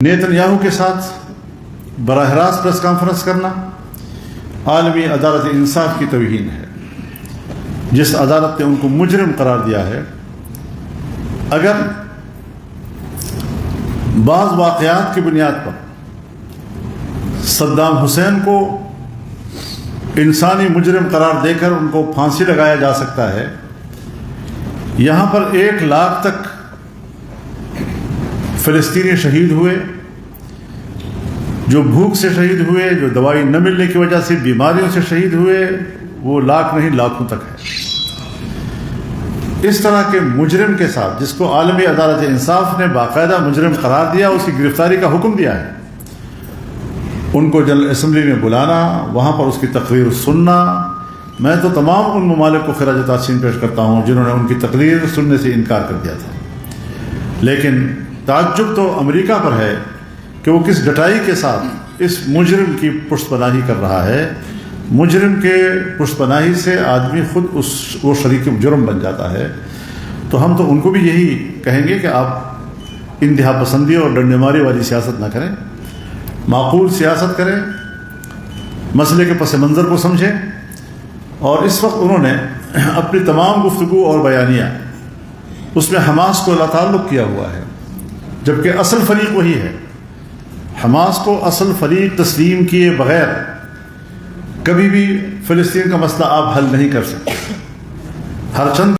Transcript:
Nitin Yahoo کے ساتھ براہ راست پریس کانفرنس کرنا عالمی عدالت انصاف کی توہین ہے، جس عدالت نے ان کو مجرم قرار دیا ہے۔ اگر بعض واقعات کی بنیاد پر صدام حسین کو انسانی مجرم قرار دے کر ان کو پھانسی لگایا جا سکتا ہے، یہاں پر 1 لاکھ تک فلسطینی شہید ہوئے، جو بھوک سے شہید ہوئے، جو دوائی نہ ملنے کی وجہ سے بیماریوں سے شہید ہوئے، وہ لاکھ نہیں لاکھوں تک ہے۔ اس طرح کے مجرم کے ساتھ، جس کو عالمی عدالت انصاف نے باقاعدہ مجرم قرار دیا، اس کی گرفتاری کا حکم دیا ہے، ان کو جنرل اسمبلی میں بلانا، وہاں پر اس کی تقریر سننا۔ میں تو تمام ان ممالک کو خراج تحسین پیش کرتا ہوں جنہوں نے ان کی تقریر سننے سے انکار کر دیا تھا، لیکن تعجب تو امریکہ پر ہے کہ وہ کس ڈٹائی کے ساتھ اس مجرم کی پشت پناہی کر رہا ہے۔ مجرم کے پشت پناہی سے آدمی خود وہ شریک جرم بن جاتا ہے۔ تو ہم تو ان کو بھی یہی کہیں گے کہ آپ انتہا پسندی اور ڈنڈے ماری والی سیاست نہ کریں، معقول سیاست کریں، مسئلے کے پس منظر کو سمجھیں۔ اور اس وقت انہوں نے اپنی تمام گفتگو اور بیانیہ اس میں حماس کو لاتعلق کیا ہوا ہے، جبکہ اصل فریق وہی ہے۔ حماس کو اصل فریق تسلیم کیے بغیر کبھی بھی فلسطین کا مسئلہ آپ حل نہیں کر سکتے۔ ہر چند